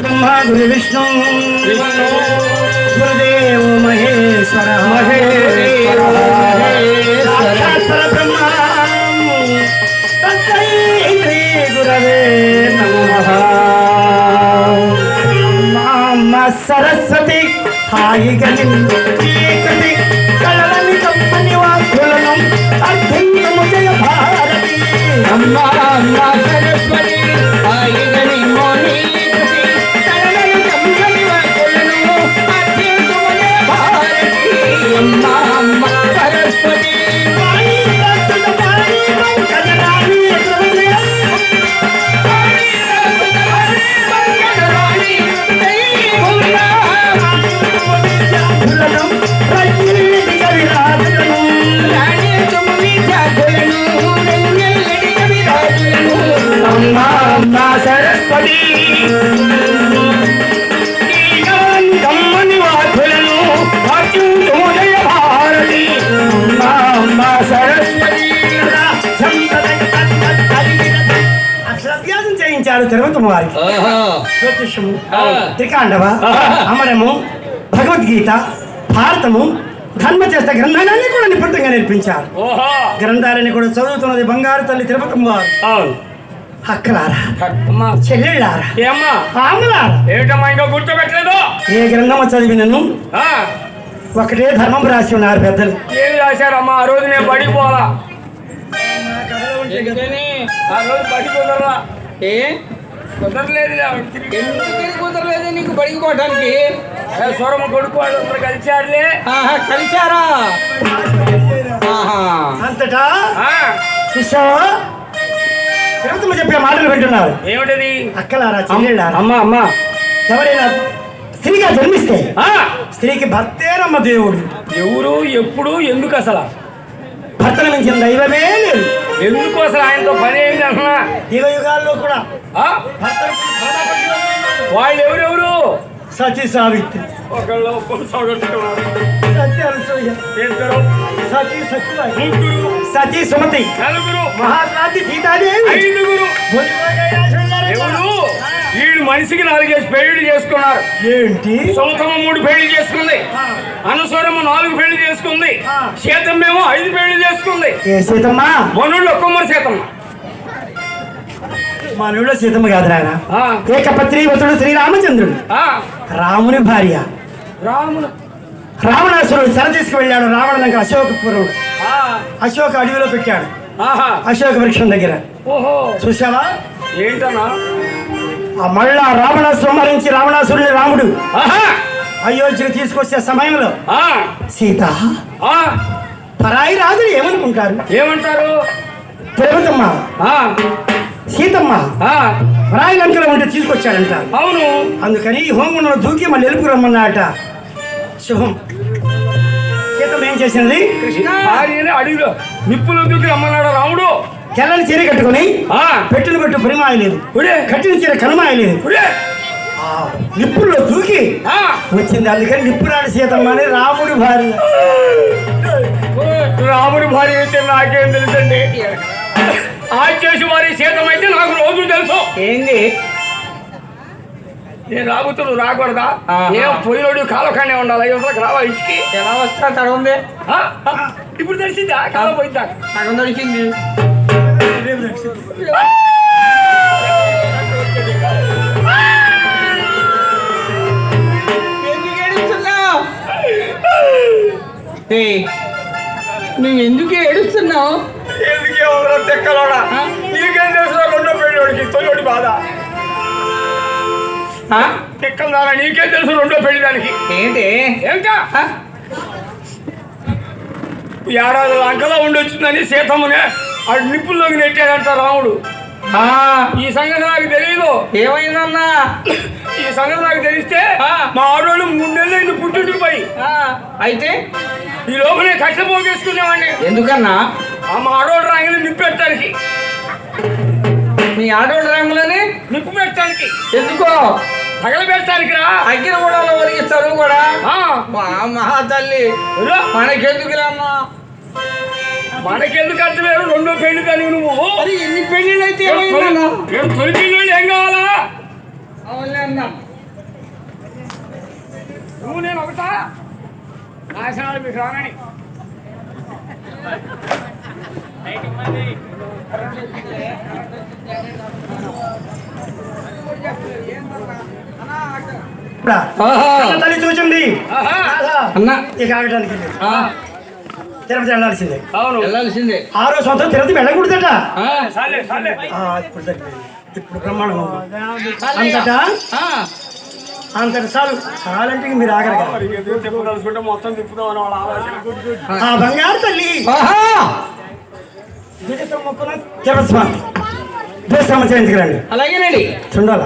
ब्रह्मा गुरु विष्णु गुरुदेव महेश्वर साक्षात् ब्रह्मा तस्मै श्री गुरवे नमः। मां सरस्वती हाయిగని చీకటి కళలని కమ్మని వాక్కులను అర్థించము జయ భారతి అమ్మా అమ్మా సరస్వతి హాయిగని మోని సరస్వతి కమ్మని వాక్కులను జయ భారతి సరస్వతి అక్షరాభ్యాసం చేయించారు తిరుమల వారికి. జ్యోతిషము, త్రికాండవ, అమరము, భగవద్గీత, భారతము, ధర్మచేష్ట గ్రంథాలన్నీ కూడా నిపుణంగా నేర్పించారు. గ్రంథాలని కూడా చదువుతున్నది బంగారు తల్లి తిరుపతి వారు. అక్కలారా, చెల్లెళ్ళారా, ఏమిటమ్మా ఇంకా గుర్తుపెట్టలేదు? ఏ గ్రంథము చదివినను ఒకటే ధర్మం రాసి ఉన్నారు పెద్దలు. ఏమి రాశారమ్మా? ఆ రోజు నేను బడికి పోవాలా, ఆ రోజు బడి కుదరలా. కుదరలేదు నీకు బడికి పోవడానికి? సొరమ్మ కొడుకు వాళ్ళు అందరూ కలిశారులే. కలిశారా? అంతటా శిష్యా తిరుపతి చెప్పే మాటలు వింటున్నారు. ఏమిటది? అక్కలారా, చెల్లెళ్ళారా, అమ్మా అమ్మా, ఎవరైనా స్త్రీగా జన్మిస్తే స్త్రీకి భర్తేనమ్మ దేవుడు. ఎవరు, ఎప్పుడు, ఎందుకు? అసలు భర్తను మించిన దైవమే లేదు. ఎందుకు అసలు ఆయనతో పని ఏంటి అసలు? యుగ యుగాల్లో కూడా వాళ్ళు ఎవరెవరు? సతీ సావిత్రి, ఒకళ్ళు సతీ అనసూయ, సతీ సత్యవతి, సతీ సుమతి, మహాత్మాతి సీతాదేవి, ఐదుగురు. ఎవరు? వీడు మనిషికి 4 పెళ్లి చేసుకున్నారు. ఏంటి? సొంతమ్మ 3 పెళ్లి చేసుకుంది, అనసూరమ్మ 4 పెళ్లి చేసుకుంది, సీతమ్మేమో 5 పెళ్లి చేసుకుంది. ఏ సీతమ్మ? మనుళ్ళు ఒక్కమ్మరు సీతమ్మ. మనుళ్ళ సీతమ్మ కాదు నాయన, ఏకపత్నీవతుడు శ్రీరామచంద్రుడు, రాముని భార్య. రావణాసురుడు చెర తీసుకువెళ్ళాడు రావణ అశోకపురం. అశోక అడవిలో పెట్టాడు, అశోక వృక్షం దగ్గర. చూసావా ఏంటన్నా? మళ్ళా రావణాసురం మరించి రావణాసురుని రాముడు అయోధ్యకు తీసుకొచ్చే సమయంలో సీత పరాయి రాజులు ఏమనుకుంటారు? ఏమంటారు? తిరుపతమ్మ సీతమ్మ పరాయి లంకలో ఉంటే తీసుకొచ్చాడంట. అవును. అందుకని హోమంలో దూకి మళ్ళీ ఎలుపు రమ్మన్నాట. శుభం. సీతమ్మ ఏం చేసింది? అడవిలో నిప్పులు దూకి రమ్మన్నాడు రాముడు. తెల్లని చీర కట్టుకుని పెట్టిన పెట్టు పరిమాయలేదు, కట్టిన చీర కనుమాయలేదు, నిప్పుల్లో దూకి వచ్చింది. అందుకని నిప్పురాడు సీతమ్మ అని రాముడి భార్య. రాముడి భార్య అయితే నాకేం తెలుసండి? ఆచేసి వారి సీతమ్మ అయితే నాకు రోజు తెలుసు. ఏంది? నేను రాబోతుడు రాకూడదా? ఏం పోయినోడు కాలకానే ఉండాలి. యువతలకు రావా ఇంటికి? ఎలా వస్తా? తడ ఉంది ఇప్పుడు తెలిసిందా? కాల పోయిందా? సగం దొరికింది. నువ్వు ఎందుకు ఏడుస్తున్నావు? ఎందుకేమో తెక్కలోడా, నీకేం తెలుసు? 2వ పెళ్ళోడికి తొలిోడి బాధ. తెక్కల దానా నీకేం తెలుసు? 2వ పెళ్లి దానికి ఏంటి? ఏమిటా? ఏడాది లంకలో ఉండొచ్చిందని సీతమ్మనే ఆ నిప్పుల్లోకి నెట్టాడంట రాముడు. ఈ సంగతి నాకు తెలియదు. ఏమైందన్నా? ఈ సంగతి నాకు తెలిస్తే మా ఆడవాళ్ళు 3 నెలలు అయింది పుట్టింటికి పోయి. అయితే ఈ లోపలే కట్ల పోగేసుకునేవాడిని. ఎందుకన్నా? మా ఆడవాళ్ళు రాంగులు నిప్పు పెట్టడానికి. మీ ఆడవాళ్ళ రంగులని నిప్పు పెట్టడానికి? ఎందుకో? తగలబెట్టడానికి రా. అగ్గిన కూడా ఒరిగిస్తారు కూడా. మహా తల్లి మనకెందుకురా అమ్మా? మనకెందుకు అర్థం లేదు? 2వ పెళ్లి కానీ నువ్వు ఎన్ని పెళ్లిళ్ళు అయితే తొలి పెళ్లి ఏం కావాలా? నువ్వు నేను ఒకటా నాశనాలు మీకు రానని తల్లి చూసింది అన్న ఇక ఆగడానికి లేదు. తిరుపతి వెళ్ళాల్సిందే. అవును వెళ్ళాల్సిందే. 6వ సంవత్సరం తిరుపతి వెళ్ళకూడదట. సాలే సాలే ఇప్పుడు సరిపోయింది. ఇప్పుడు బ్రహ్మాండం అంతటా అంతటి చాలు. చాలంటే ఇంక మీరు ఆగరు కదా. తిప్పదలుచుకుంటే మొత్తం తిప్పుదామని వాళ్ళ ఆలోచన. ఆ బంగారు తల్లి తిరుపతి స్వామి దేశం చేయించుకురండి. అలాగేనండి. చూడాల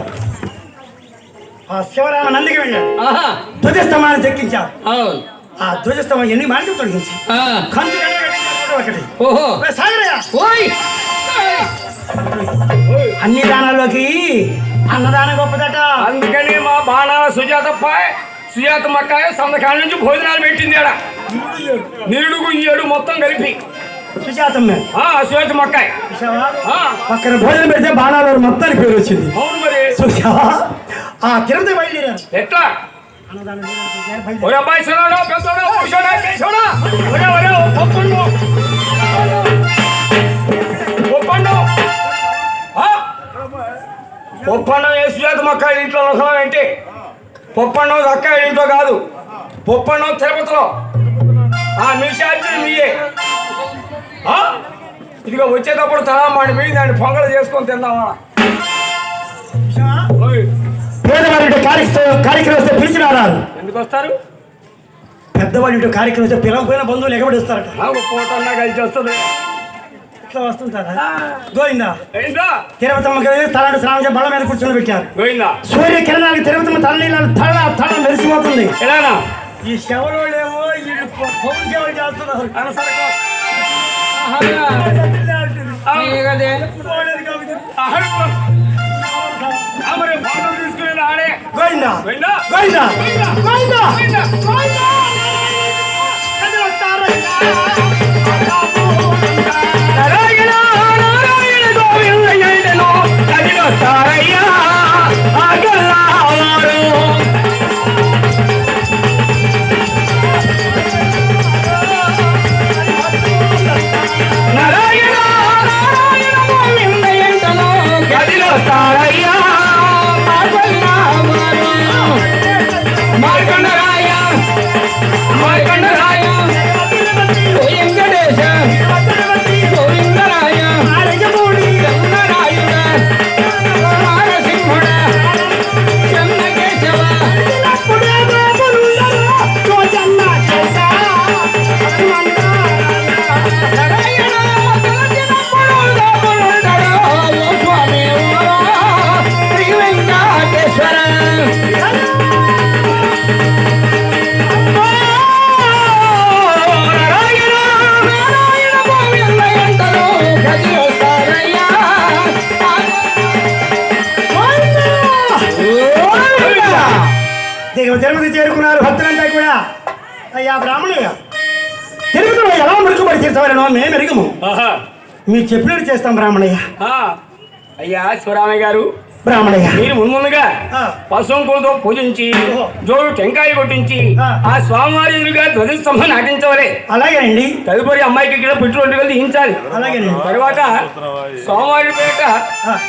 ఆ శివరామ నందికి వెళ్ళాడు. ధ్వజస్తంభాన్ని చెక్కించారు. అవును. ఆ ధ్వజస్తంభం ఎన్ని మాటలు తొలగించి కంచు ఒకటి ఓహో సాగరయ్య ఓయ్ అన్ని దానాల్లోకి అన్నదానం గొప్పదట. అందుకని మా బాణాల సుజాత మక్కాయ సంతకాల నుంచి భోజనాలు పెట్టింది ఆడ. నిరుడుగు ఏడు మొత్తం కలిపి సుజాతమ్మ సుజాత మక్కాయ పక్కన భోజనం పెడితే బాణాలు మొత్తానికి పేరు వచ్చింది. అవును మరి చూసావా ఆ తిరుపతి బయలుదేరారు. ఎట్లా అన్నదానం ఒరే అబ్బాయి చిన్నోడా, పెద్దోడా, పురుషోడా, కేశోడా, ఒరే ఒరే ఒప్పండు ఒప్పండం ఏ సుజాత మక్కాయ ఇంట్లో అవసరం ఏంటి? పొప్పండం అక్కాయ ఇంట్లో కాదు, పొప్పండం తిరుపతిలో. మీ ఛార్జీలు మీయే. ఇదిగో వచ్చేటప్పుడు తలా మాడి పోయి దాన్ని పొంగలు చేసుకొని తిందామా? పేదవాడి కార్యక్రమం వస్తే పిలిచి రారారు. ఎందుకు వస్తారు? పెద్దవాడి కార్యక్రమం వస్తే పిలవపోయిన బంధువులు ఎగబడి వస్తారట. పోటన్నా కలిసి వస్తుంది. ఇట్లా వస్తుంటారా? గోయిందా ఏందా తిరుపతమ్మ తలాడు స్నానం బళ్ళ మీద కూర్చొని పెట్టారు. గోయిందా సూర్య కిరణాలకి తిరుపతమ్మ తల తల మెరిసిపోతుంది. ఎలానా ఈ శవలోడేమో వీళ్ళు పౌరు సేవలు చేస్తున్నారు. తీసుకుని ఆడే గోయిందా గోయిందా గోయిందా గోయిందా తిరుపతి చేరుకున్నారు భక్తులంతా కూడా. అయ్యా బ్రాహ్మణయ్య, తిరుపతిలో ఎలా మురుగుబడి చేస్తామో మేము ఎరుగము. మీరు చెప్పినట్టు చేస్తాం బ్రాహ్మణయ్య. అయ్యా శివరామయ్య గారు, బ్రాహ్మణయ్య మీరు ముందుగా పశువులతో పూజించి జోడు టెంకాయ కొట్టించి ఆ స్వామివారి ఎదురుగా ధ్వజస్తంభం నాటించవలే. అలాగే అండి. తదుపరి అమ్మాయికి ఇక్కడ పెట్రోల్ తీయించాలి. అలాగే తర్వాత స్వామివారి పేట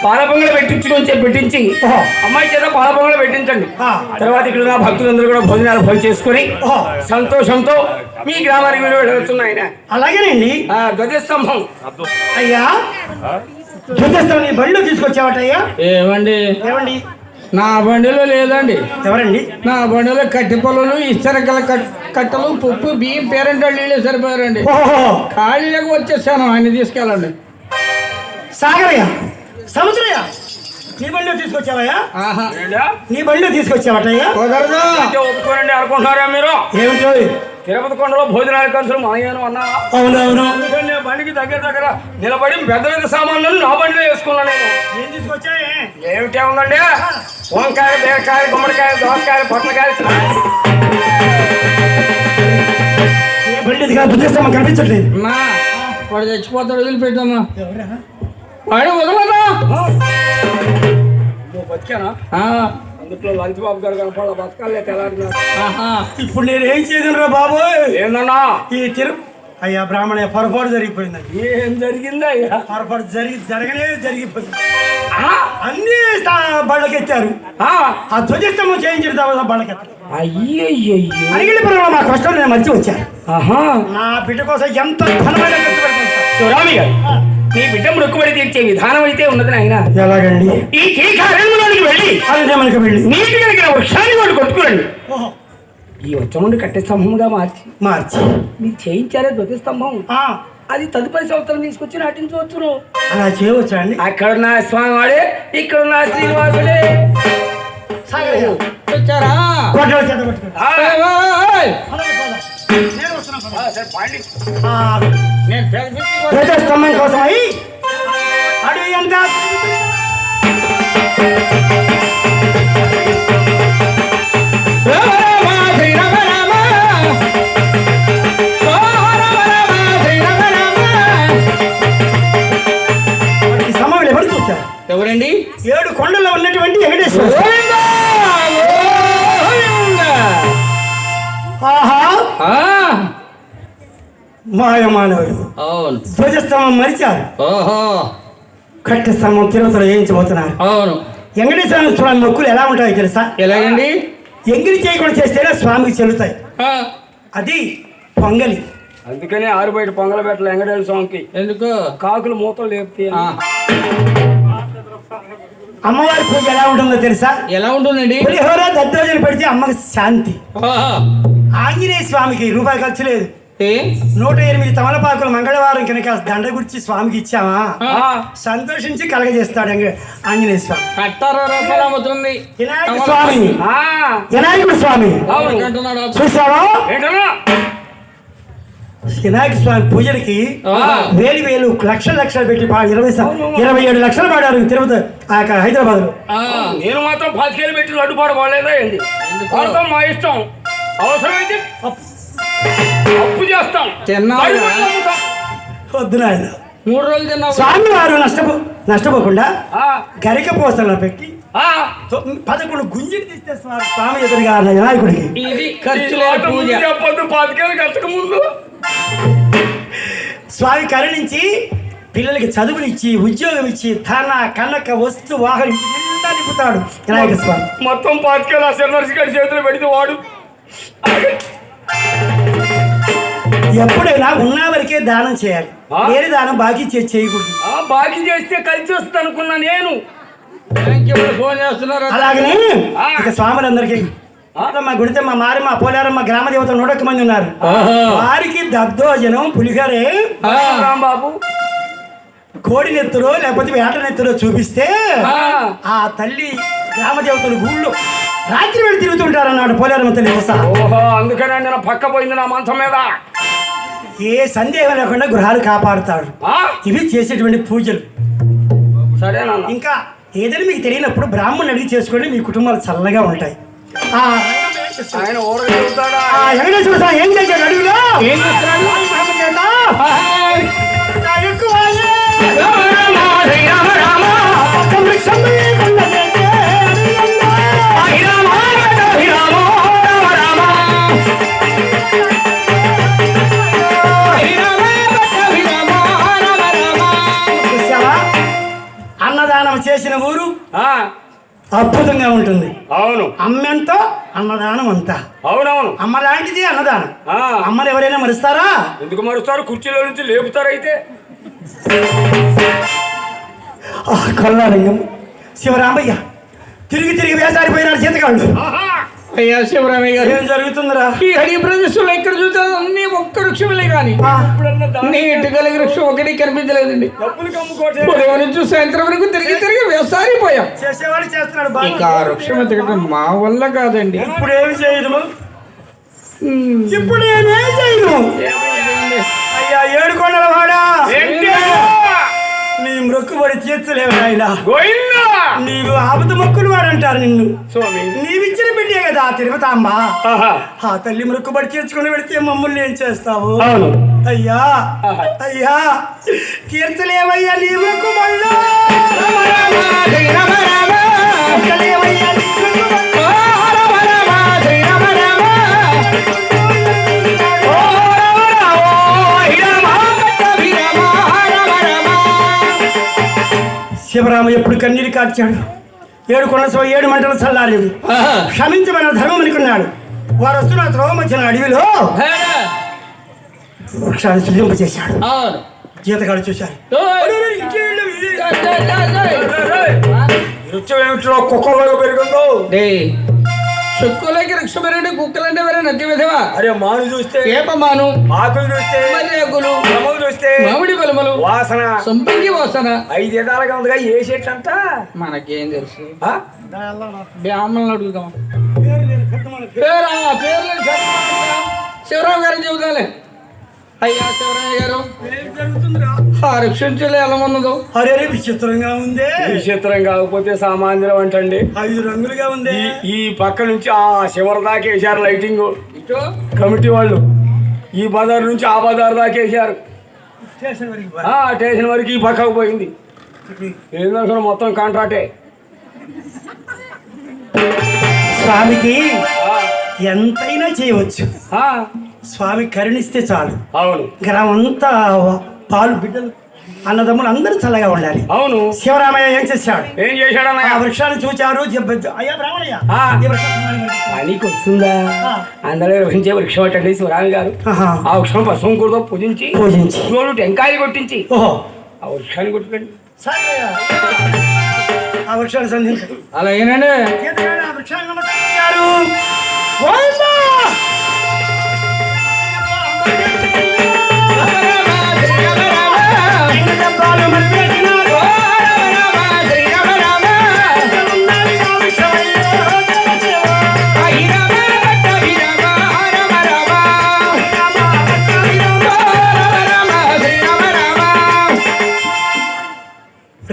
పాల పొంగలు పెట్టించి అమ్మాయి చేత పాల పొంగలు పెట్టించండి. తర్వాత ఇక్కడ ఉన్న భక్తులందరూ కూడా భోజనాలు చేసుకుని సంతోషంతో మీ గ్రామానికి మీరు వెళ్తున్నాయి. అలాగేనండి. ధ్వజస్తంభం అయ్యా ధ్వజస్తంభం నీ బండిలో తీసుకొచ్చావటయ్యా? ఏమండి ఏమండి నా బండిలో లేదండి. ఎవరండి? నా బండిలో కట్టి పొలలు ఇస్తరకల కట్టలు పప్పు బియ్యం పేరెంట్ నీళ్ళే సరిపోయారండి. ఖాళీలకు వచ్చేసాను. ఆయన తీసుకెళ్ళండి. సాగరయ్య, సముద్రయ్య, నీ బండిలో తీసుకొచ్చావయ్యా? నీ బండిలో తీసుకొచ్చావటయ్యా? కుదరదు. ఒప్పుకోనండి అనుకుంటున్నారా మీరు? ఏమిటో తిరుపతి కొండలో భోజనాల ఖర్చులు మాయను అన్నా. అవునవును. అందుకని బండికి దగ్గర నిలబడి పెద్ద సామాన్లు నా బండిలో వేసుకున్నాను. ఏం తీసుకొచ్చాయే? ఏమిటే ఉందండి? వంకాయ, బీరకాయ, గుమ్మడికాయ, దోసకాయ, పొట్లకాయ. ఏ బండి ధ్వజస్తంభం కనిపించట్లేదు. మా వాడు చచ్చిపోతాడు, వదిలిపెట్టమ్మా. వాడు వదలదా? నువ్వు బతికానా? అందులో లంచ్ బాబు గారు కనపడ బతకాలే తెల్లారి ఆహా. ఇప్పుడు నేను ఏం చేయను బాబు ఏందన్నా ఈ అయ్యా బ్రాహ్మణ పొరపాటు జరిగిపోయిందండి. ఏం జరిగిందా అయ్యా పొరపాటు జరిగిపోయింది. అన్ని బళ్ళకెత్తారు. ఆ ధ్వజస్తంభం చేయించిన తర్వాత బళ్ళకెత్తారు. అయ్యయ్యో అడిగిన పనులు మా కష్టం నేను మర్చి వచ్చాను. నా బిడ్డ కోసం ఎంత ఘనమైన రామి గారు నీ బిడ్డ మొక్కుబడి తీర్చే విధానం అయితే ఉన్నది నాయన. ఎలాగండి? ఈ కేకారణ్యంలోనికి వెళ్ళి అదే మనకి వెళ్ళి నీటి కలిగిన వృక్షాన్ని వాడు కొట్టుకురండి. ఈ వచ్చం నుండి కట్టే స్తంభంగా మార్చి మీరు చేయించారే ధ్వజస్తంభం అది తదుపరి సంవత్సరం తీసుకొచ్చి నాటించవచ్చును. అలా చేయవచ్చా అండి? అక్కడ నా స్వామి వాడే ఇక్కడ నా శ్రీనివాసుడే. వచ్చారా? ధ్వజస్తంభం కోసమై అడవి అంతా సమయంలో ఎవరు చూశారు? ఎవరండి? 7 కొండల్లో ఉన్నటువంటి వెంకటేశ్వర. మాయమానవుడు అవును. ధ్వజస్తంభం మరిచారు. ఓహో కట్టె స్తంభం తిరుపతిలో వేయించబోతున్నారు. అవును. వెంకటేశ్వర స్వామి మొక్కులు ఎలా ఉంటాయో తెలుసా? ఎలాగండి? ఎంగిలి చేయకుండా చేస్తేనే స్వామికి చెల్లుతాయి. అది పొంగలి. అందుకనే ఆరు బయట పొంగల పెట్టలే వెంకటేశ్వర స్వామికి. ఎందుకు? కాకులు మూతలు లేపుతాయి. అమ్మవారి పూజ ఎలా ఉంటుందో తెలుసా? ఎలా ఉంటుందండి? పులిహోర దద్దోజనం పెడితే అమ్మకి శాంతి. ఆంజనేయ స్వామికి రూపాయి ఖర్చు లేదు. 108 తమలపాకులు మంగళవారం కనుక దండ గుర్చి స్వామికి ఇచ్చామా సంతోషించి కలగజేస్తాడు ఆంజనేయ స్వామి. వినాయక స్వామి వినాయకుడు స్వామి చూసావా? వినాయక స్వామి పూజలకి వేలు లక్షలు పెట్టి 27 లక్షలు పాడారు తిరుపతి హైదరాబాద్ లో. నేను మాత్రం 10 పెట్టి లడ్డు పాడలేదా ఏంటి? మా ఇష్టం. అవసరమైతే అప్పు చేస్తాం. వద్దు నాయన. 3 రోజులు తిన్నావు. స్వామి వారు నష్టపోకుండా గరిక పోసలో పెట్టి 11 గుంజిని తీస్తే స్వామి ఎదురుగా వినాయకుడికి ఇది ఖర్చు లేదు పూజ. 10 గంటకు ముందు స్వామి కరుణించి పిల్లలకి చదువునిచ్చి ఉద్యోగం ఇచ్చి ధన కనక వస్తు వాహనం నింపుతాడు వినాయక స్వామి. మొత్తం 10 సెన్నర్స్ గారి చేతులు పెడితే వాడు ఎప్పుడైనా ఉన్న వరకే దానం చేయాలి. వేరే దానం బాకీ చేయకూడదు. బాకీ చేస్తే కలిసి వస్తుంది అనుకున్నా నేను. ఫోన్ చేస్తున్నారు. అలాగనే ఇక స్వాములందరికీ మా గుడితే మా మారమ్మ పోలేరమ్మ గ్రామ దేవత 101 మంది ఉన్నారు. వారికి దద్దోజనం పులిహోరే బాబు కోడి నెత్తురో లేకపోతే వేట నెత్తురో చూపిస్తే ఆ తల్లి గ్రామ దేవతలు ఊళ్ళో రాత్రి వెళ్ళి తిరుగుతుంటారు అన్నాడు పోలేరమ్మ తల్లి. ఓహో అందుకనే నేను పక్క పోయింది నా మంచం మీద. ఏ సందేహం లేకుండా గృహాలు కాపాడుతాడు. ఇవి చేసేటువంటి పూజలు. సరేనా? ఇంకా ఏదైనా మీకు తెలియనప్పుడు బ్రాహ్మణుని అడిగి చేసుకోండి, మీ కుటుంబాలు చల్లగా ఉంటాయి. ఆయన ఊరగలుగుతాడా? వెంకటేశ్వర స్వామి ఏం చేశాడు అడవిలో? ఏం చేస్తున్నాడు? అన్నదానం చేసిన ఊరు అద్భుతంగా ఉంటుంది. అవును. అమ్మెంత అన్నదానం అంతా. అవునవును. అమ్మ లాంటిది అన్నదానం. అమ్మని ఎవరైనా మరుస్తారా? ఎందుకు మరుస్తారు? కుర్చీలో నుంచి లేపుతారు. అయితే కల్లాలింగం శివరామయ్య తిరిగి వేసారిపోయినాడు చేతకాళ్ళు. అయ్యా శివరామయ్య గారు ఏం జరుగుతుందిరా? ఈ అడిగి ప్రదేశంలో ఎక్కడ చూసారు అన్ని ఒక్క వృక్షములే కానీ నీటి కలిగి వృక్షం ఒకటి కనిపించలేదండి. నుంచి సాయంత్రం వరకు తిరిగి వేసారిపోయాం. చేసేవాడు చేస్తున్నాడు. ఇక ఆ వృక్షం ఎత్తకడం మా వల్ల కాదండి. ఇప్పుడు ఏమి చేయదు? ఇప్పుడు ఏమేం చేయదు? అయ్యా 7 కొండల వాడా నీ మొక్కుబడి తీర్చలేవు నాయన. గోవిందా నీవు ఆపద మొక్కులు వాడంటారు నిన్ను. స్వామి నీవిచ్చిన బిడ్డే కదా తిరుపతమ్మ. ఆహా. ఆ తల్లి మొక్కుబడి తీర్చుకుని పెడితే మమ్మల్ని ఏం చేస్తావు? అవును. అయ్యా ఆహా. అయ్యా తీర్చలేవయ్యా నీ మొక్కుబళ్ళు. తీర్చలేవయ్యా నీ మొక్కుబళ్ళు. శివరామ ఎప్పుడు కన్నీరు కార్చాడు. 7 కొండ 7 మంటలు చల్లారేది. క్షమించమన్న ధర్మం అనుకున్నాడు. వారు వస్తున్న త్రోవ మధ్యన అడవిలో వృక్షాన్ని సృజింపచేశాడు. జీతగాడు చూశారు. కుక్కలో పెరుగుందో చుక్కులకి వృక్ష పెరుగుడు కుక్కలంటే వేరే నది విధవా. అరే మాను చూస్తే ఏప మాను, ఆకులు చూస్తే రేకులు, కొమ్మలు చూస్తే మామిడి పొలములు, వాసన సంపంగి వాసన 5 విధాలుగా ఉందిగా. ఏ చెట్టు అంట మనకేం తెలుసు? ఆ? బ్రాహ్మణులు అడుగుదాం. శివరావు గారు చెబుతాలే. అయ్యా శివరామయ్య గారు, ఆ వృక్షంలో ఎలా ఉన్నదో. అరే విచిత్రంగా ఉంది. విచిత్రం కాకపోతే సామాన్యం అంటండి. 5 రంగులుగా ఉంది. ఈ పక్క నుంచి ఆ చివరి దాకా వేశారు లైటింగ్ ఇటు కమిటీ వాళ్ళు. ఈ బజార్ నుంచి ఆ బజార్ దాకా వేశారు. స్టేషన్ వరకు పో. స్టేషన్ వరకు ఈ పక్కకు పోయింది. ఏంటంటే మొత్తం కాంట్రాక్టే. స్వామికి ఎంతైనా చేయవచ్చు. ఆ, స్వామి కరుణిస్తే చాలు. అవును గ్రామంతా పాలు బిడ్డలు అన్నదమ్ములు అందరూ చల్లగా ఉండాలి. అవును. శివరామయ్య ఏం చేశాడు? ఏం చేశాడన్న? ఆ వృక్షాన్ని చూచారు. అయ్యా బ్రాహ్మణయ్య, ఆ. ఈ వృక్షం నీకు వస్తుందా? ఆ. అందరూ నిర్వహించే వృక్షం అటండి శివరామి గారు. ఆహా. ఆ వృక్షం పశువుతో పూజించి పూజించి జోడు టెంకాయలు కొట్టించి ఓహో ఆ వృక్షాన్ని కొట్టుకోండి. సరే. ఆ వృక్షాన్ని సంధించండి. అలా ఏనండి. ఆ వృక్షాన్ని నమస్కరించారు. గోవిందా!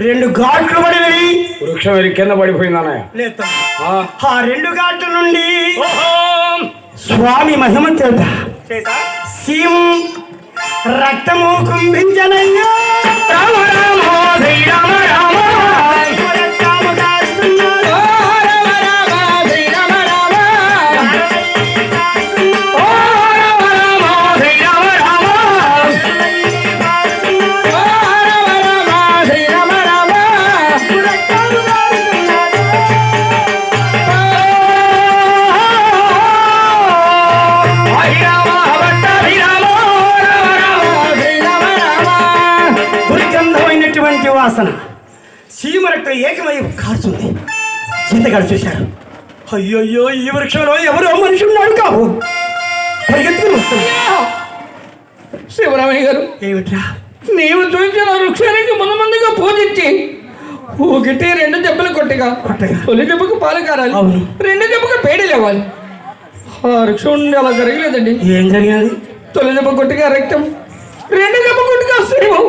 రెండు ఘాట్లు పడినవి. వృక్షం కింద పడిపోయింది అన్నయ్య. లేదు. ఆ. ఆ 2 ఘాట్ల నుండి స్వామి మహిమ చేత సీము రక్తము కుంభించనయ్యా. రామ రామ శ్రీ రామ రామ రక్తము కారుతున్నారు. రామ రామ శ్రీ రామ రామ ఓ రామ రామ శ్రీ రామ రామ ఓ రామ రామ శ్రీ రామ రామ రక్తము కారుతున్నారు. దుర్గంధమైనటువంటి వాసన సీమ రక్తం ఏకమై కారుతుంది. చింతగాడు చూశారు. అయ్యోయ్యో, ఈ వృక్షంలో ఎవరో మనిషి ఉన్నాడు కావు. పరిగెత్తుకుని వస్తుంది. శివరామయ్య గారు, ఏమిట్రా? నీవు చూసిన వృక్షానికి ముందుగా పూజించి 2 దెబ్బలు కొట్టగా కొట్టగా. తొలి దెబ్బకు పాలు కారాలి, అవును. 2 దెబ్బకు పేడీలు ఇవ్వాలి. ఆ వృక్షం నుండి అలా జరగలేదండి. ఏం జరిగినది? తొలి దెబ్బ కొట్టుగా రక్తం, 2 దెబ్బ కొట్టుగా శివం.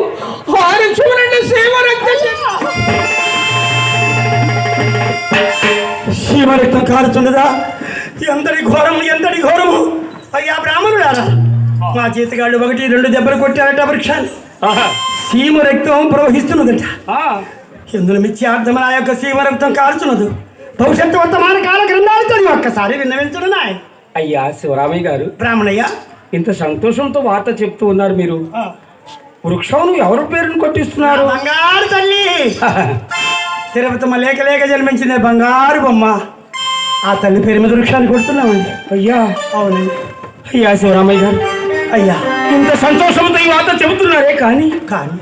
ఆ వృక్షం నుండి శివ రక్తం. సీమ రక్తం కారుతున్నదా? ఎంతటి ఘోరము, ఎంతటి ఘోరము! అయ్యా బ్రాహ్మణుడారా, మా జీతగాళ్ళు 1-2 దెబ్బలు కొట్టారట వృక్షాన్ని. సీమ రక్తం ప్రవహిస్తున్నదట. ఎందులో మిథ్యార్థం ఆ యొక్క సీమ రక్తం కాల్చున్నదు. భవిష్యత్తు వర్తమాన కాల గ్రంథాలతో ఒక్కసారి విన్నవించడు నాయన. అయ్యా శివరామయ్య గారు, బ్రాహ్మణయ్య ఇంత సంతోషంతో వార్త చెప్తూ ఉన్నారు మీరు. వృక్షం ఎవరి పేరును కొట్టిస్తున్నారు? బంగారు తల్లి తిరుపతమ్మ లేక లేక జన్మించింది బంగారు బొమ్మ. ఆ తల్లి పేరు మీద వృక్షాన్ని కొడుతున్నామండి. అయ్యా. అవునండి. అయ్యా శివరామయ్య గారు, అయ్యా ఇంత సంతోషంతో ఈ వార్త చెబుతున్నారే కానీ కానీ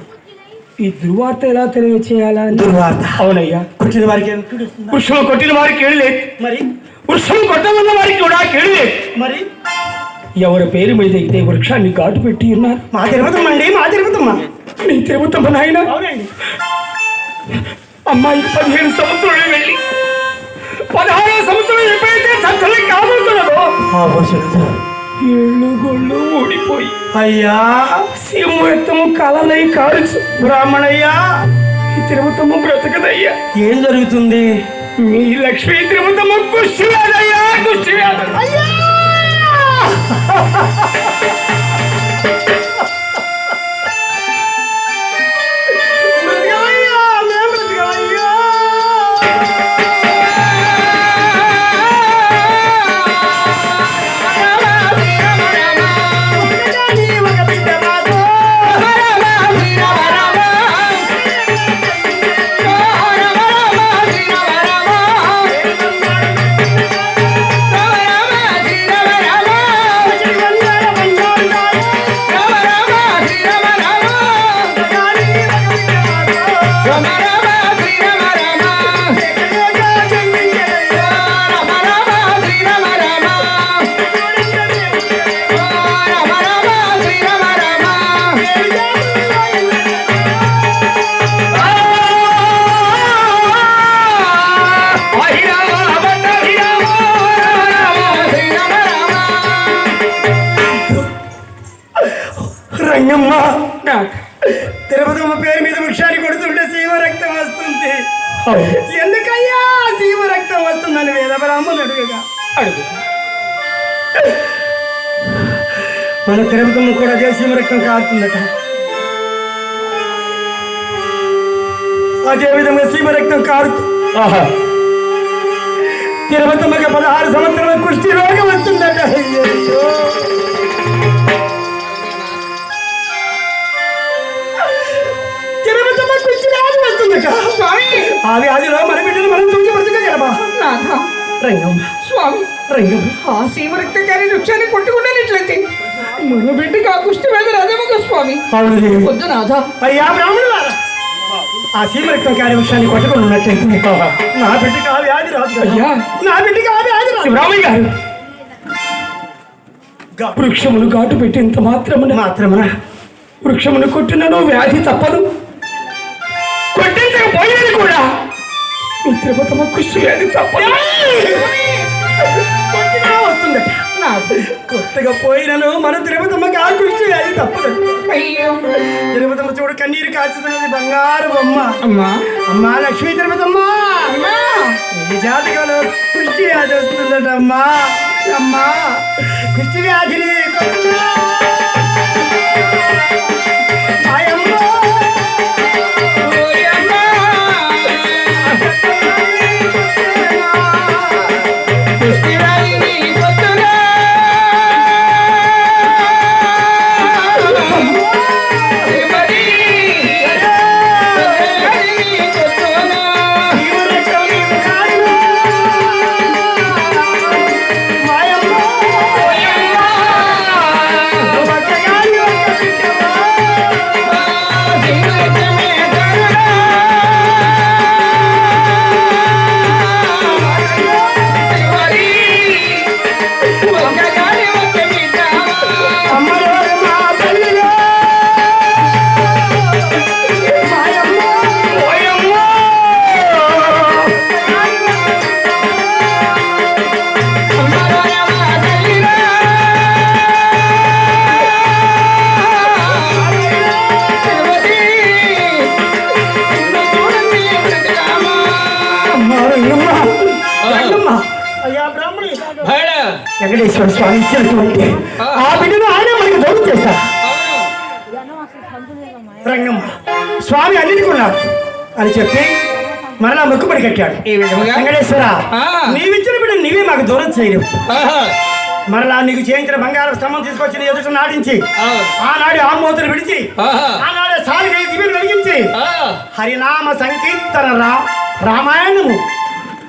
ఈ దుర్వార్త ఎలా తెలియచేయాలా? దుర్వార్త. అవునయ్యా. కొట్టిన వారికి ఏం తెలుస్తుందా? వృక్షం కొట్టిన వారికి కేళలేదు, మరి వృక్షం కొట్టమన్న వారికి కూడా కేళలేదు. మరి ఎవరి పేరు మీద అయితే వృక్షాన్ని ఘాటు పెట్టి ఉన్నారు? మా తిరుపతమ్మ అండి, మా తిరుపతమ్మ. నీ తిరుగుతమ్మ నాయన. అవునండి. అమ్మాయి 15 సంవత్సరాలు వెళ్ళి 16 సంవత్సరాలు ఎప్పుడైతే సంతలో కాబోతున్నదో ఏళ్ళు గొళ్ళు ఊడిపోయి అయ్యా సింహత్తము కలలై కాల్చు బ్రాహ్మణయ్యా, ఈ తిరుమతమ్మ బ్రతకదయ్యా. ఏం జరుగుతుంది? మీ లక్ష్మీ తిరుమతమ్మ కుష్టి వ్యాధయ్యా, కుష్టి వ్యాధి. అయ్యా బ్రతకాలయ్యా, మేము బ్రతకాలయ్యా. ఒకదాని ఒక బిడ్డ మాకు. ఒకటి వందల బంగారు కాయ. ఒకదాని ఒక బిడ్డ మాకు. లేక జన్మించడయ్యా. రంగమ్మ, తిరుపతమ్మ పేరు మీద వృక్షాన్ని కొడుతుంటే సీమ రక్తం వస్తుంది. ఎందుకయ్యా సీమ రక్తం వస్తుందని వేద బ్రాహ్మణుడు అడుగుగా మన తిరుపతమ్మ కూడా అదే సీమ రక్తం కారుతుందట. అదే విధంగా సీమ రక్తం కారుతూ తిరుపతమ్మకి 16 సంవత్సరాల కుష్టి రోగం వస్తుందట. అయ్యయ్యో. తిరుపతమ్మ కుష్టి వ్యాధి వస్తుందట. ఆ వ్యాధిలో మన బిడ్డను మనం చూసి బ్రతకగలమా? రంగమ్మ, స్వామి, రంగమ్మ, ఆ సీమ రక్తకారి వృక్షాన్ని కొట్టుకుంటానట్లయితే మన బిడ్డకి ఆ కుష్టి వ్యాధి రాదేమో స్వామి. అవును దేవి. వద్దు నాథ. అయ్యా బ్రాహ్మణులారా, ఆ సీమ రక్తం కాని వృక్షాన్ని కొట్టుకుని ఉన్నట్లయితే నా బిడ్డకి ఆ వ్యాధి రాదు. అయ్యా, నా బిడ్డకి ఆ వ్యాధి రాదు. బ్రాహ్మణి గారు, వృక్షములు ఘాటు పెట్టేంత మాత్రమున వృక్షమును కొట్టినను వ్యాధి తప్పదు, కొట్టించకపోయేది కూడా ఈ తిరుపతమ్మ కుష్టి వ్యాధి తప్పదు. కొట్టినా వస్తుందట. కొత్తగా పోయినను మన తిరుపతమ్మకి ఆ కుష్టి వ్యాధి తప్పదు. అయ్యో తిరుపతమ్మ చూడు కన్నీరు కాచుతున్నది బంగారు బొమ్మ. అమ్మా, అమ్మా లక్ష్మీ తిరుపతమ్మ, అమ్మా, ఈ జాతకంలో కుష్టి వ్యాధి వస్తుందట. అమ్మా అమ్మా కుష్టి వ్యాధిని కొట్టురా. ఆయమ్మ. ఓయమ్మా. కుష్టి వ్యాధిని కొట్టురా. శ్రీమతి, కుష్టి వ్యాధిని కొట్టురా. మాయమ్మ. ఓయమ్మా. భక్తగాని ఒక్క బిడ్డమ్మ. శ్రీరక్తమే కరుణా. శ్రీమతి, ఒక్కగాని ఒక్క బిడ్డమ్మ. అమ్మలో మా తల్లిలో. మాయమ్మ. ఓయమ్మో! అమ్మా రంగమ్మ. రంగమ్మ. అయ్యా బ్రాహ్మణి, వెంకటేశ్వర స్వామి ఇచ్చినటువంటి ఆ బిడ్డను ఆయన మనకి దూరం చేశారు. రంగమ్మ, స్వామి అన్నిటికున్నాడు అని చెప్పి మరలా మొక్కుబడి కట్టాడు. ఈ విధముగా వెంకటేశ్వర, ఆ. నీవిచ్చిన బిడ్డ నీవే మాకు దూరం చేయలేవు. ఆహా. మరలా నీకు చేయించిన బంగారు స్తంభం తీసుకొచ్చి నీ ఎదుట నాటించి ఆ. ఆనాడు ఆమోతులు విడిచి ఆహా. ఆనాడు సాలిగై దివ్యలు వెలిగించి ఆ. హరినామ సంకీర్తన రామాయణము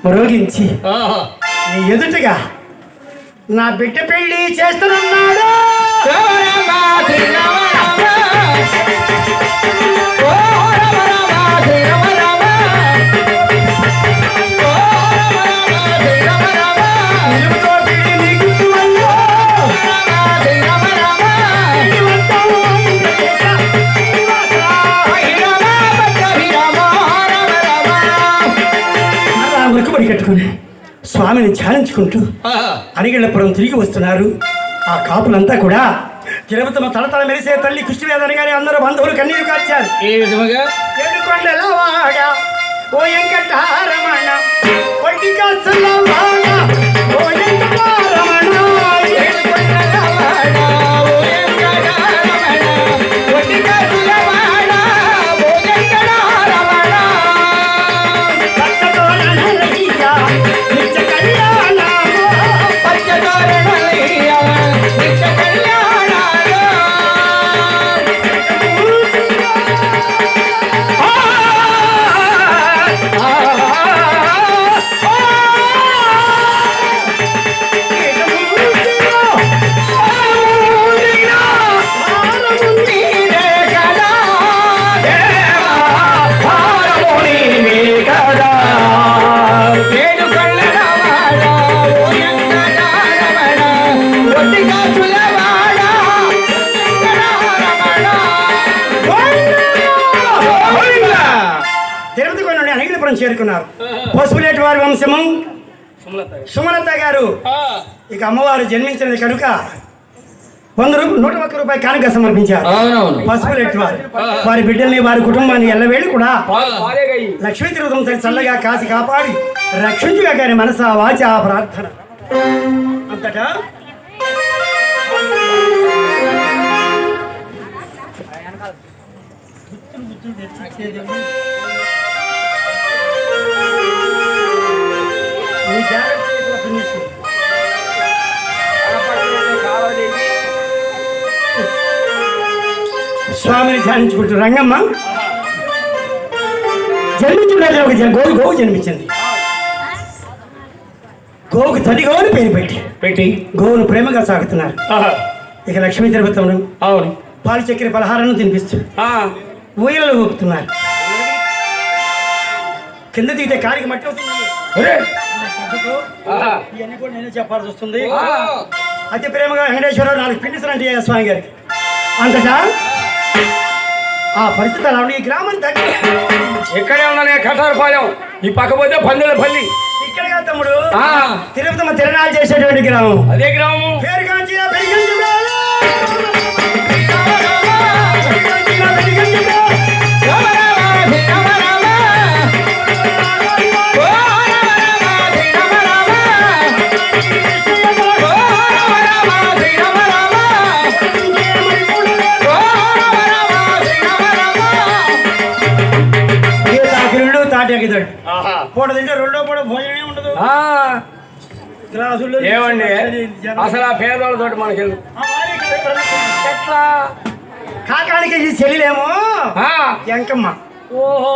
మ్రోగించి ఆహా. నీ ఎదుటగా నా బిడ్డ పెళ్లి చేస్తున్నాడు. రామ రామ శ్రీ రామ రామ. ఓ రామ రామ శ్రీ రామ రామ. ఓ రామ రామ శ్రీ రామ రామ. నిలుపుతో పెళ్లి నీకు ఇవ్వను. రామ శ్రీ రామ రామ. ఈ వద్దము ఇంద్రదేశ శ్రీనివాస. హరి రామ భక్త హరి రామ రామ రామ. అలా మొక్కుబడి కట్టుకుని స్వామిని ధ్యానించుకుంటూ ఆహా. అరిగళ్ళపురం తిరిగి వస్తున్నారు ఆ కాపులంతా కూడా తిరుపతమ్మ తలతల మెరిసే తల్లి కృష్ణవేదని గారి అందరూ బంధువులు కన్నీరు కార్చారు. ఏ విధముగా? ఏడుకొండలవాడా ఓ వెంకటరమణ ఒంటి కాసులవాడా ఓ వెంకటరమణ ఏడుకొండలవాడా ఓ వెంకటరమణ ఒంటి కాసులవాడా ఓ వెంకటరమణ పచ్చతోరణలయ్యా నిత్య కళ్యాణమో పచ్చతోరణలయ్యా నిత్య కళ్యాణాలో తిరుపతి కొండ అనిగిరిపురం చేరుకున్నారు. పసుపులేటి వారి వంశము సుమలత గారు. ఇక అమ్మవారు జన్మించినది కనుక 101 రూపాయి కానుక సమర్పించారు. అవునవును. పసుపులేటి వారు వారి బిడ్డల్ని వారి కుటుంబాన్ని ఎల్లవేళ కూడా లక్ష్మీ తిరుపతం చల్లగా కాసి కాపాడి రక్షించుగా గారి మనస వాచ ప్రార్థన అంతటా స్వామిని ధ్యానించుకుంటూ రంగమ్మ జన్మించుండే ఒక గోవు జన్మించింది. గోవుకు తల్లి గోవుని పేరు పెట్టి గోవును ప్రేమగా సాగుతున్నారు. ఇక లక్ష్మీ తిరుపతిను అవును పాలు చక్కెర పలహారాన్ని తినిపిస్తూ ఊయలలో ఊపుతున్నారు. కింద దిగితే కారికి మట్టి అవుతుంది. ఇవన్నీ కూడా నేనే చెప్పాల్సి వస్తుంది. అతి ప్రేమగా వెంకటేశ్వరరావు 4 పిండిసరంటే స్వామి గారికి. అంతటా ఆ పరిస్థితి అలా ఈ గ్రామం దగ్గర ఎక్కడే ఉన్నానే కటారపాలెం ఈ పక్క పోతే పందెలపల్లి. ఇక్కడగా తమ్ముడు తిరుపతమ్మ తిరణాలు చేసేటువంటి గ్రామం. అదే గ్రామం పేరు కాంచిన పూట తింటే రెండో పూట భోజనమే ఉండదు. గ్లాసులు ఏమండి అసలు ఆ పేదవాళ్ళతో మనకి ఎట్లా కాకానికి చెల్లెలేమో ఎంకమ్మ. ఓహో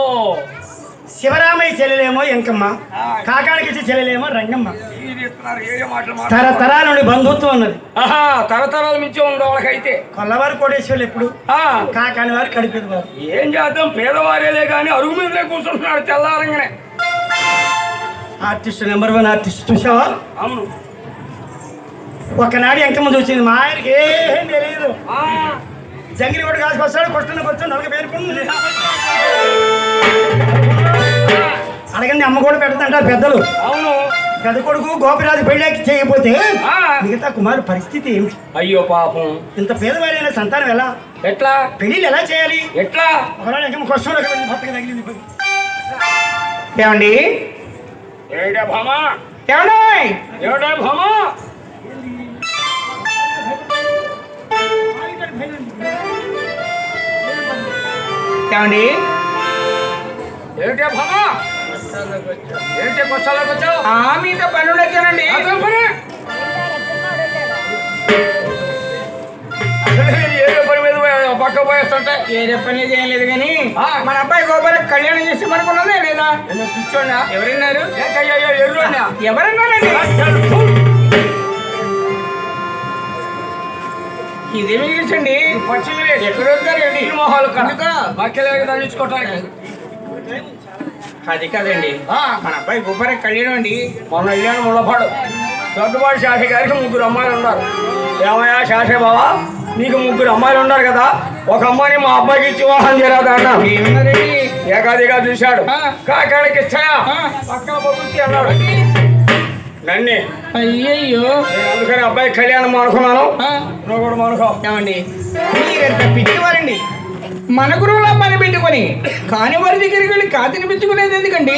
శివరామయ్య చెల్లెలేమో ఎంకమ్మ, కాకానికి చెల్లెలేమో రంగమ్మ. తరతరాల నుండి బంధుత్వం ఉన్నది. తరతరాల మించి ఉంది వాళ్ళకైతే. కొల్లవారు కోటేశ్వర్లు ఎప్పుడు కాకాని వారు కడిపేది వారు. ఏం చేద్దాం పేదవారేలే కానీ అరుగు మీదనే కూర్చుంటున్నాడు తెల్లారంగానే. ఆర్టిస్ట్ నెంబర్ 1 ఆర్టిస్ట్ చూసావా? అవును. ఒకనాడు ఎంకమ్మ చూసింది. మా ఆయనకి ఏం తెలియదు. జంగిరి కూడా కాసి వస్తాడు కొట్టున్న వచ్చాడు నలుగు పేరుకుంది. అడగండి అమ్మ కూడా పెడతాంటారు పెద్దలు. అవును. పెద్ద కొడుకు గోపిరాజు పెళ్ళకి చేయకపోతే మిగతా కుమారు పరిస్థితి ఏమిటి? అయ్యో పాపం. ఇంత పేదవారైన సంతానం ఎలా ఎట్లా పెళ్ళిళ్ళు ఎలా చేయాలి? ఎట్లా ఒకనాడు ఎంకమ్మ క్వశ్చన్ భర్తకి తగిలింది. ఏమండి ఏడా భామా ఏమండి భామా ఏమండి ఏమిటే భామా ఏంటి కొత్తలోకి వచ్చావు? మీతో పని ఉండొచ్చానండి. ఏదో పని మీద పక్క పోయేస్తుంటే ఏదో పని ఏం లేదు కానీ మన అబ్బాయి గోపాలకు కళ్యాణం చేసి మనకున్నదే లేదా? కూర్చోండి. ఎవరన్నారు? ఎర్రోడా ఎవరన్నారండి? ఇదేమి చేసండి పచ్చిమి ఎక్కడ వస్తారండి మొహాలు కనుక బాక్యలేక దండించుకోవటానికి. అది కాదండి మన అబ్బాయి గోపాల కళ్యాణం అండి. మొన్న వెళ్ళాను ముళ్ళపాడు. దొడ్డుపాడు శాఖ గారికి 3 అమ్మాయిలు ఉన్నారు. ఏమయ్యా శాఖ బావా నీకు 3 అమ్మాయిలు ఉన్నారు కదా, ఒక అమ్మాయిని మా అబ్బాయికి ఇచ్చి వివాహం చేయరాదా అన్నా. ఏమన్నారండి? ఏకాదిగా చూశాడు. కాకాడికి ఇచ్చాయా పక్కన పంపించి అన్నాడు. నన్నే అయ్యయ్యో నేను అందుకని అబ్బాయి కళ్యాణం అనుకున్నాను. నువ్వు కూడా అనుకో. ఏమండి మీరెంత పిచ్చివారండి. మన గురువులా పని పెట్టుకొని కాని వారి దగ్గరికి వెళ్ళి కాతిని పెట్టుకునేది ఎందుకండి?